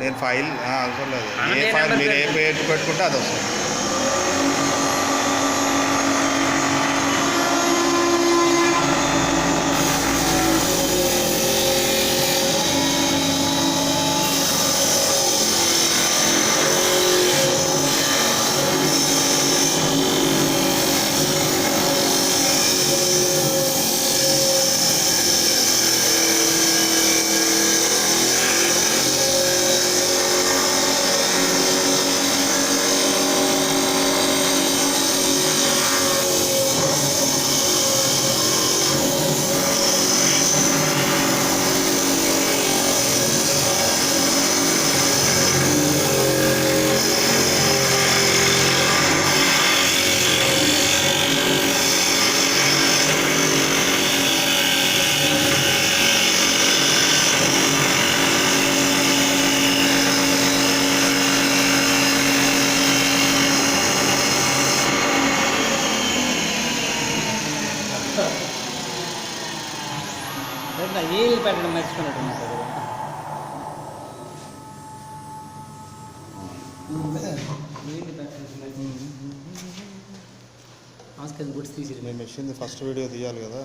నేను ఫైల్ అవసరం లేదు. ఏ ఫైల్ మీరు ఏ పేరు పెట్టుకుంటే అది వస్తుంది. ఏళ్ళు పెట్టడం మర్చిపోయినట్టు ఆస్కర్ గుడ్స్ తీసి నేను మెషిన్ ఫస్ట్ వీడియో తీయాలి కదా.